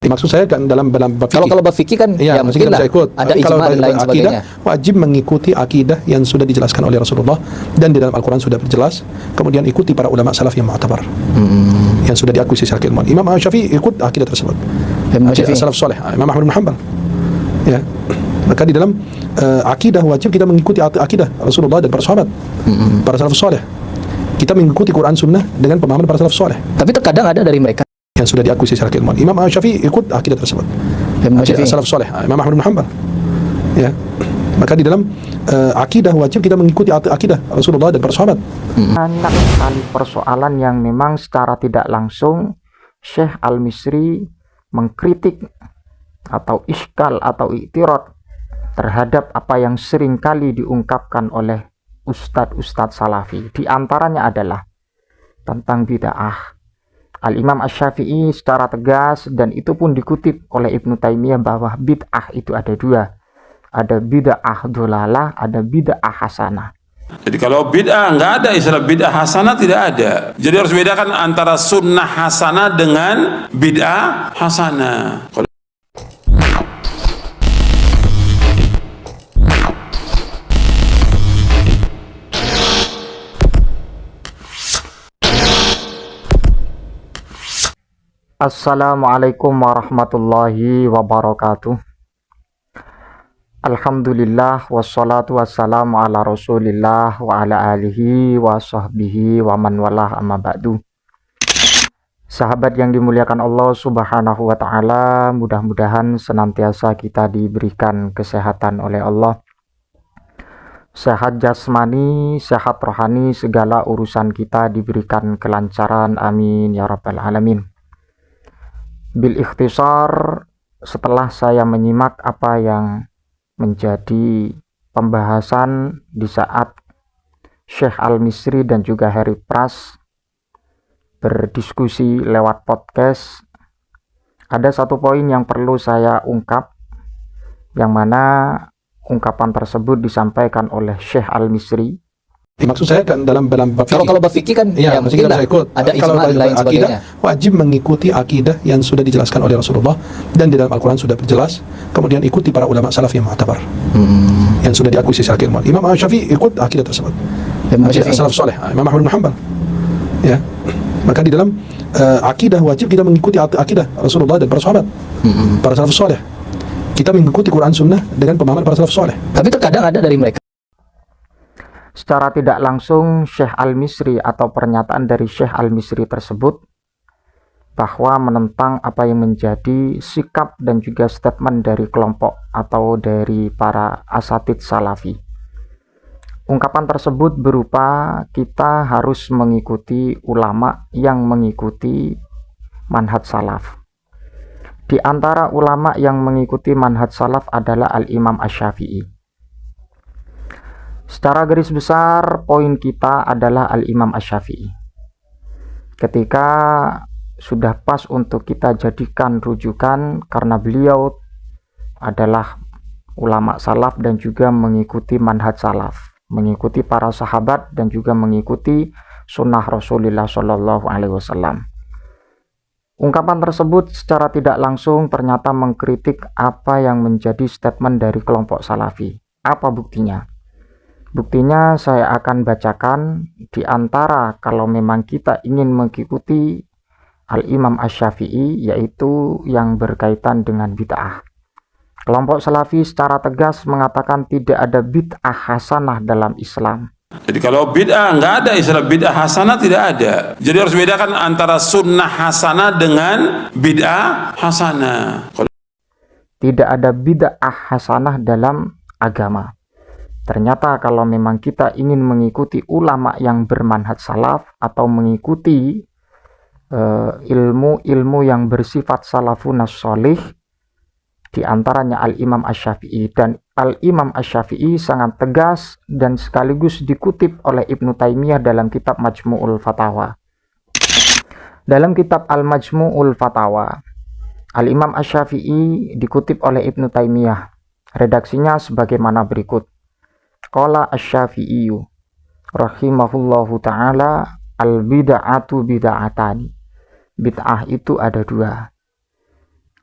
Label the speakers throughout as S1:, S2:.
S1: Maksud saya kan dalam bab fikih.
S2: Kalau bab fikih kan ya mungkin lah ada ijma dan lain sebagainya.
S1: Wajib mengikuti akidah yang sudah dijelaskan oleh Rasulullah dan di dalam Al-Quran sudah berjelas. Kemudian ikuti para ulama salaf yang mu'tabar, yang sudah diakui secara keilmuan. Imam Syafi'i ikut akidah tersebut, akidah salaf soleh. Imam Ahmad bin Hanbal, ya. Maka di dalam akidah wajib kita mengikuti akidah Rasulullah dan para sahabat, para salaf soleh. Kita mengikuti Quran Sunnah dengan pemahaman para salaf soleh.
S2: Tapi terkadang ada dari mereka
S1: yang sudah diakui secara keilmuan. Imam Syafi'i ikut akidah tersebut, akidah salaf soleh. Imam Ahmad bin Hanbal, ya. Maka di dalam akidah wajib kita mengikuti akidah Rasulullah dan para sahabat.
S3: Banyak sekali persoalan yang memang secara tidak langsung Syekh Al-Misri mengkritik atau iskal atau iktirad terhadap apa yang sering kali diungkapkan oleh ustadz-ustadz salafi. Di antaranya adalah tentang bid'ah. Al-Imam Asy-Syafi'i secara tegas, dan itu pun dikutip oleh Ibnu Taimiyah, bahwa bid'ah itu ada dua. Ada bid'ah dholalah, ada bid'ah hasanah.
S4: Jadi kalau bid'ah, nggak ada istilah bid'ah hasanah, tidak ada. Jadi harus bedakan antara sunnah hasanah dengan bid'ah hasanah.
S3: Assalamualaikum warahmatullahi wabarakatuh. Alhamdulillah wassalatu wassalamu ala rasulillah wa ala alihi wa sahbihi wa man walah, amma ba'du. Sahabat yang dimuliakan Allah subhanahu wa ta'ala, mudah-mudahan senantiasa kita diberikan kesehatan oleh Allah, sehat jasmani, sehat rohani, segala urusan kita diberikan kelancaran, amin ya rabbal alamin. Bil ikhtisar, setelah saya menyimak apa yang menjadi pembahasan di saat Syekh Al-Misri dan juga Harry Pras berdiskusi lewat podcast, ada satu poin yang perlu saya ungkap, yang mana ungkapan tersebut disampaikan oleh Syekh Al-Misri.
S1: Maksud saya kan dalam bab fikih.
S2: Kalau bab fikih kan ya mungkin lah ada ijma dan lain sebagainya.
S1: Wajib mengikuti akidah yang sudah dijelaskan oleh Rasulullah dan di dalam Al-Quran sudah berjelas. Kemudian ikuti para ulama salaf yang mu'tabar, yang sudah diakui secara keilmuan. Imam Syafi'i ikut akidah tersebut, akidah salaf soleh. Imam Ahmad bin Hanbal, ya. Maka di dalam akidah wajib kita mengikuti akidah Rasulullah dan para sahabat, para salaf soleh. Kita mengikuti Quran Sunnah dengan pemahaman para salaf soleh.
S2: Tapi terkadang ada dari mereka
S3: secara tidak langsung Syekh Al-Misri atau pernyataan dari Syekh Al-Misri tersebut bahwa menentang apa yang menjadi sikap dan juga statement dari kelompok atau dari para asatidz salafi. Ungkapan tersebut berupa kita harus mengikuti ulama yang mengikuti manhaj salaf. Di antara ulama yang mengikuti manhaj salaf adalah Al-Imam Asy-Syafi'i. Secara garis besar, poin kita adalah Al-Imam Asy-Syafi'i. Ketika sudah pas untuk kita jadikan rujukan, karena beliau adalah ulama salaf dan juga mengikuti manhaj salaf, mengikuti para sahabat dan juga mengikuti sunnah Rasulullah SAW. Ungkapan tersebut secara tidak langsung ternyata mengkritik apa yang menjadi statement dari kelompok salafi. Apa buktinya? Buktinya saya akan bacakan. Di antara kalau memang kita ingin mengikuti Al-Imam Asy-Syafi'i, yaitu yang berkaitan dengan bid'ah. Kelompok salafi secara tegas mengatakan tidak ada bid'ah hasanah dalam Islam.
S4: Jadi kalau bid'ah, nggak ada istilah bid'ah hasanah, tidak ada. Jadi harus bedakan antara sunnah hasanah dengan bid'ah hasanah.
S3: Tidak ada bid'ah hasanah dalam agama. Ternyata kalau memang kita ingin mengikuti ulama yang bermanhaj salaf atau mengikuti ilmu-ilmu yang bersifat salafun sholih, di antaranya Al-Imam Asy-Syafi'i, dan Al-Imam Asy-Syafi'i sangat tegas dan sekaligus dikutip oleh Ibnu Taimiyah dalam kitab Majmu'ul Fatawa. Dalam kitab Al-Majmu'ul Fatawa, Al-Imam Asy-Syafi'i dikutip oleh Ibnu Taimiyah. Redaksinya sebagaimana berikut. Qala Asy-Syafi'i rahimahullahu ta'ala, al-bid'atu bid'atani. Bid'ah itu ada dua.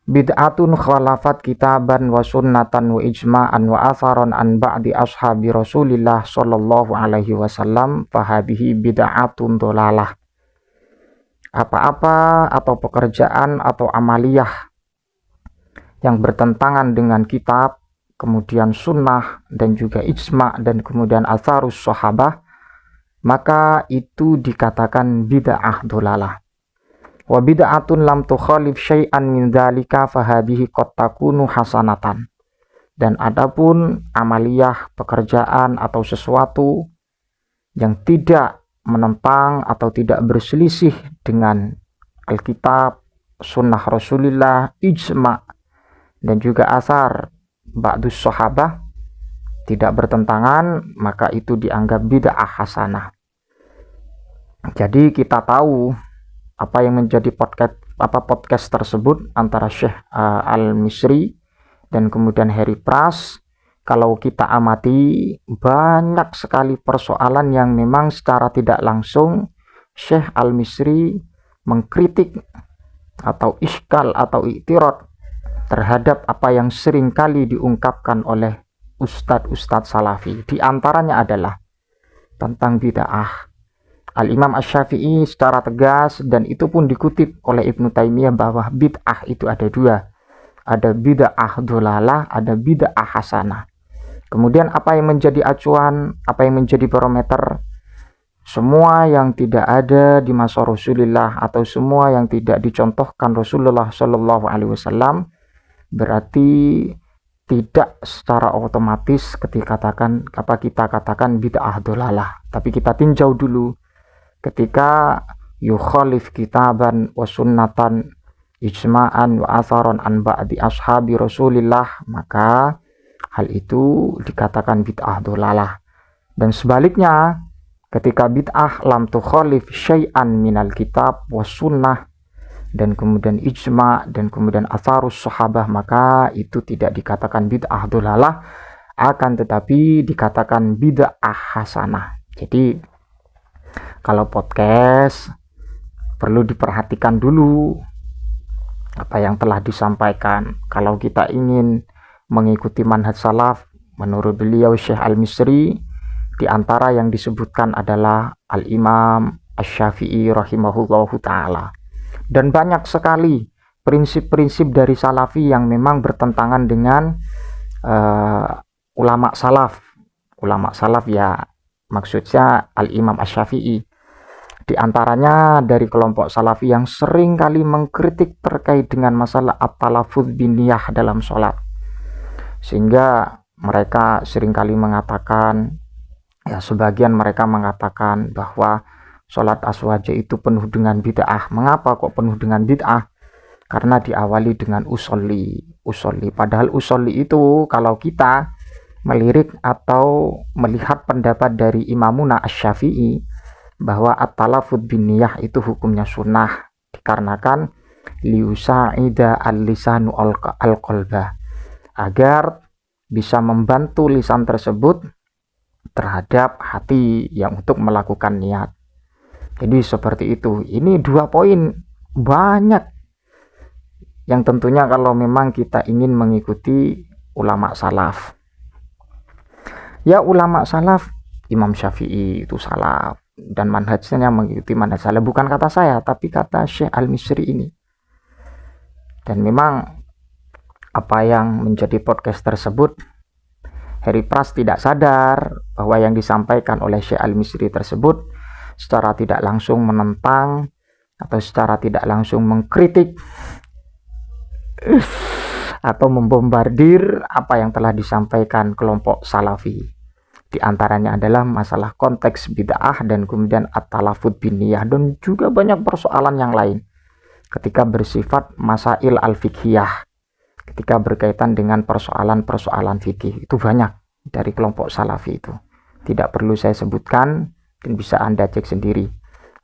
S3: bid'atun khalafat kitaban wa sunnatan wa ijma'an wa atharan an ba'di ashabi Rasulillah sallallahu alaihi wasallam fahadihi bid'atun dolalah. Apa-apa atau pekerjaan atau amaliyah yang bertentangan dengan kitab, kemudian sunnah dan juga ijma' dan kemudian atharus sahabah, maka itu dikatakan bid'ah dolalah. Wa bid'atun lam tukhalif syai'an min dzalika fahadihi qad takunu hasanatan. Dan adapun amaliyah, pekerjaan atau sesuatu yang tidak menentang atau tidak berselisih dengan Alkitab, sunnah Rasulullah, ijma' dan juga asar ba'dus sahabah, tidak bertentangan, maka itu dianggap bid'ah hasanah. Jadi kita tahu apa yang menjadi podcast tersebut antara Syekh Al-Misri dan kemudian Harry Pras. Kalau kita amati, banyak sekali persoalan yang memang secara tidak langsung Syekh Al-Misri mengkritik atau iskal atau iktirad terhadap apa yang sering kali diungkapkan oleh ustadz-ustadz salafi. Di antaranya adalah tentang bid'ah. Al-Imam Asy-Syafi'i secara tegas, dan itu pun dikutip oleh Ibnu Taimiyah, bahwa bid'ah itu ada dua. Ada bid'ah dolalah, ada bid'ah hasanah. Kemudian apa yang menjadi acuan, apa yang menjadi barometer? Semua yang tidak ada di masa Rasulullah atau semua yang tidak dicontohkan Rasulullah Shallallahu Alaihi Wasallam berarti tidak secara otomatis kita katakan bid'ah dolalah. Tapi kita tinjau dulu. Ketika yukhalif kitaban wa sunnatan ijma'an wa atharan an ba'di ashabi Rasulillah, maka hal itu dikatakan bid'ah dolalah. Dan sebaliknya, ketika bid'ah lam tukhalif syai'an minal kitab wa sunnah dan kemudian ijma' dan kemudian atharus sahabah, maka itu tidak dikatakan bid'ah dolalah, akan tetapi dikatakan bid'ah hasanah. Jadi kalau podcast perlu diperhatikan dulu apa yang telah disampaikan. Kalau kita ingin mengikuti manhaj salaf, menurut beliau Syekh Al-Misri, di antara yang disebutkan adalah Al-Imam Asy-Syafi'i rahimahullahu ta'ala. Dan banyak sekali prinsip-prinsip dari salafi yang memang bertentangan dengan ulama salaf. Ulama salaf ya maksudnya Al-Imam Asy-Syafi'i. Di antaranya dari kelompok salafi yang sering kali mengkritik terkait dengan masalah at-talaffuz biniyah dalam sholat. Sehingga mereka sering kali mengatakan, ya sebagian mereka mengatakan bahwa sholat aswaja itu penuh dengan bid'ah. Mengapa kok penuh dengan bid'ah? Karena diawali dengan usolli. Padahal usolli itu kalau kita melirik atau melihat pendapat dari Imamuna Asy-Syafi'i bahwa at-talaffuz binniyah itu hukumnya sunnah, dikarenakan liusa'ida al-lisanu al-qalba, agar bisa membantu lisan tersebut terhadap hati yang untuk melakukan niat. Jadi seperti itu. Ini 2 poin banyak yang tentunya kalau memang kita ingin mengikuti ulama salaf. Ya ulama salaf, Imam Syafi'i itu salaf dan manhajnya mengikuti manhaj salaf, bukan kata saya tapi kata Syekh Al-Misri ini. Dan memang apa yang menjadi podcast tersebut, Harry Pras tidak sadar bahwa yang disampaikan oleh Syekh Al-Misri tersebut secara tidak langsung menentang atau secara tidak langsung mengkritik atau membombardir apa yang telah disampaikan kelompok salafi. Di antaranya adalah masalah konteks bid'ah dan kemudian at-talaffuz binniyah, dan juga banyak persoalan yang lain ketika bersifat masail al-fiqhiyah, ketika berkaitan dengan persoalan-persoalan fikih. Itu banyak dari kelompok salafi itu. Tidak perlu saya sebutkan dan bisa Anda cek sendiri.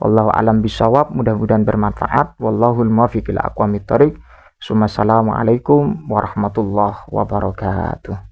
S3: Wallahu a'lam bishawab, mudah-mudahan bermanfaat. Wallahul muwaffiq ila aqwamit thoriq. Assalamualaikum warahmatullahi wabarakatuh.